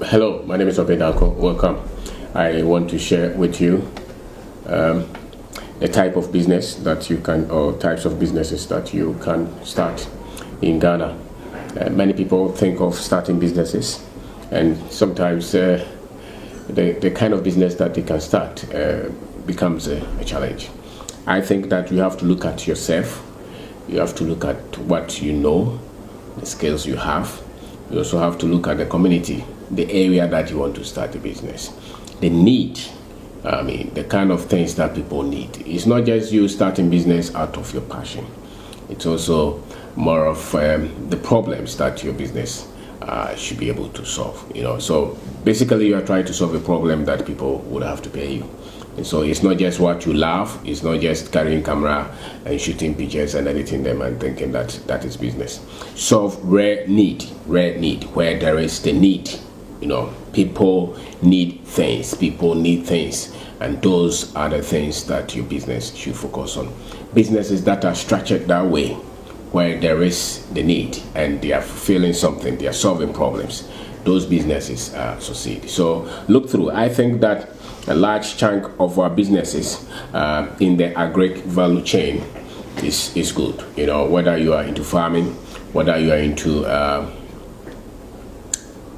Hello, my name is Kwabena. Welcome. I want to share with you a type of business that you can, or types of businesses that you can start in Ghana. Many people think of starting businesses, and sometimes the kind of business that they can start becomes a challenge. I think that you have to look at yourself, you have to look at what you know, the skills you have. You also have to look at the community, the area that you want to start a business, the need. The kind of things that people need. It's not just you starting business out of your passion. It's also more of the problems that your business should be able to solve. So basically, you are trying to solve a problem that people would have to pay you. And so it's not just what you love. It's not just carrying camera and shooting pictures and editing them and thinking that that is business. Solve rare need where there is the need. People need things, and those are the things that your business should focus on. Businesses that are structured that way, where there is the need and they are fulfilling something, they are solving problems, those businesses succeed. So look through. I think that a large chunk of our businesses in the agri value chain is good. Whether you are into farming, whether you are into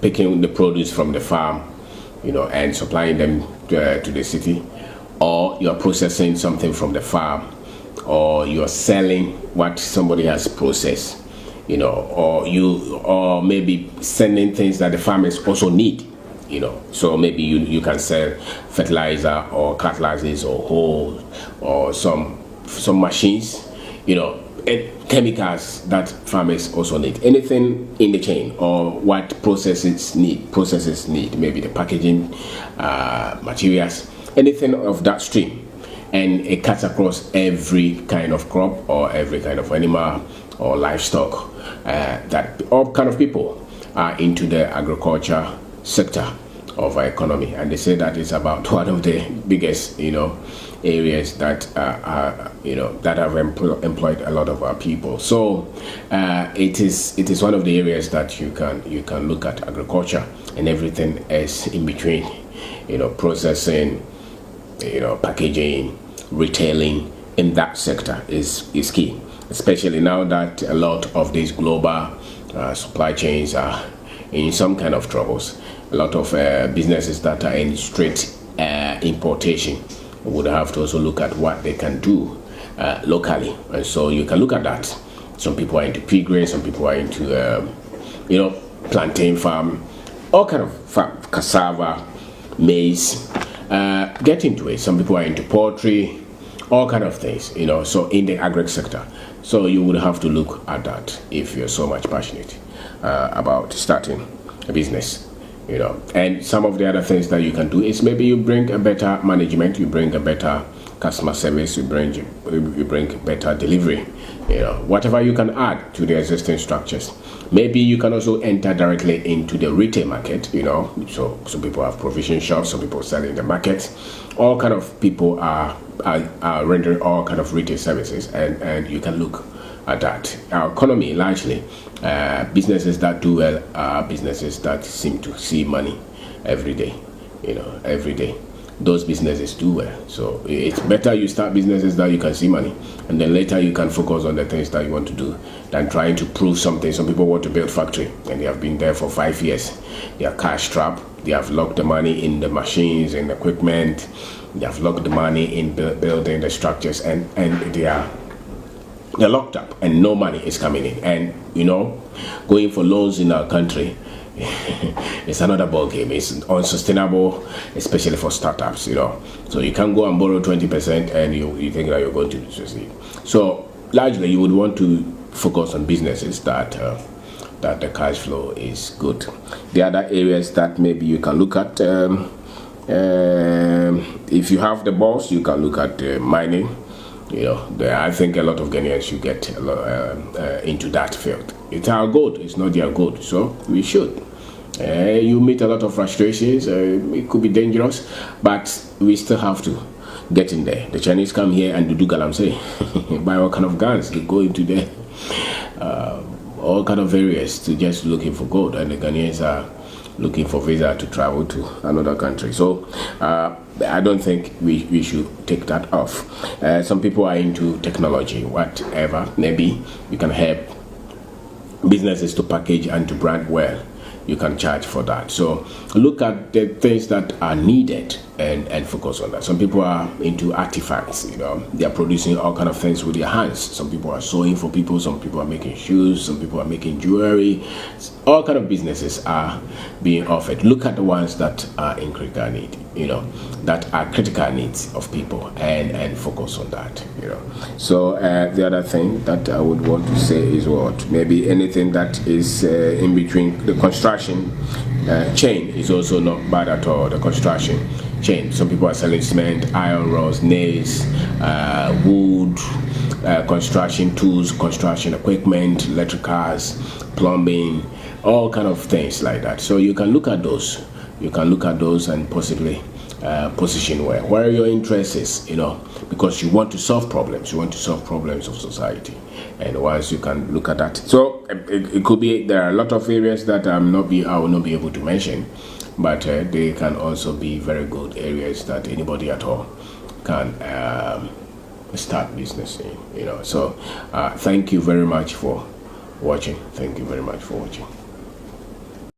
picking the produce from the farm, and supplying them to the city, or you're processing something from the farm, or you're selling what somebody has processed, or maybe sending things that the farmers also need, so maybe you can sell fertilizer or cutlasses or hoes or some machines, and chemicals that farmers also need. Anything in the chain, or what processes need, maybe the packaging materials, anything of that stream, and it cuts across every kind of crop or every kind of animal or livestock. That all kind of people are into the agriculture sector of our economy, and they say that it's about one of the biggest areas that that have employed a lot of our people. So it is one of the areas that you can look at agriculture, and everything else in between, processing, packaging, retailing in that sector is key, especially now that a lot of these global supply chains are in some kind of troubles. A lot of businesses that are in straight importation would have to also look at what they can do locally, and so you can look at that. Some people are into pea grain, some people are into plantain farm, all kind of farm, cassava, maize. Get into it. Some people are into poultry, all kind of things. So in the agri sector, so you would have to look at that if you're so much passionate about starting a business. And some of the other things that you can do is maybe you bring a better management, you bring a better customer service, you bring better delivery, whatever you can add to the existing structures. Maybe you can also enter directly into the retail market. So some people have provision shops, some people sell in the market. All kind of people are rendering all kind of retail services, and you can look at that. Our economy largely, businesses that do well are businesses that seem to see money every day. Every day those businesses do well. So it's better you start businesses that you can see money, and then later you can focus on the things that you want to do, than trying to prove something. Some people want to build factory, and they have been there for 5 years. They are cash strapped. They have locked the money in the machines and equipment. They have locked the money in building the structures, and they're locked up, and no money is coming in. And going for loans in our country, it's another ball game. It's unsustainable, especially for startups. So you can't go and borrow 20% and you think that you're going to succeed. So largely, you would want to focus on businesses that the cash flow is good. The other areas that maybe you can look at, if you have the balls, you can look at mining. I think a lot of Ghanaians should get into that field. It's our goal. It's not their goal, so we should. You meet a lot of frustrations. It could be dangerous, but we still have to get in there. The Chinese come here and do galamsey. Buy all kind of guns. They go into there. all kind of areas to just looking for gold, and the Ghanaians are looking for visa to travel to another country. So I don't think we should take that off. Some people are into technology, whatever. Maybe you can help businesses to package and to brand well. You can charge for that. So look at the things that are needed and focus on that. Some people are into artifacts, they are producing all kind of things with their hands. Some people are sewing for people, some people are making shoes, some people are making jewelry. All kind of businesses are being offered. Look at the ones that are in critical need, that are critical needs of people, and focus on that. So the other thing that I would want to say is what maybe anything that is in between the construction chain is also not bad at all. The construction chain, some people are selling cement, iron rods, nails, wood, construction tools, construction equipment, electric cars, plumbing, all kind of things like that. So you can look at those. And possibly position where your interest is, because you want to solve problems. You want to solve problems of society, and once you can look at that, so it could be there are a lot of areas that I will not be able to mention, but they can also be very good areas that anybody at all can start business in. So thank you very much for watching. Thank you very much for watching.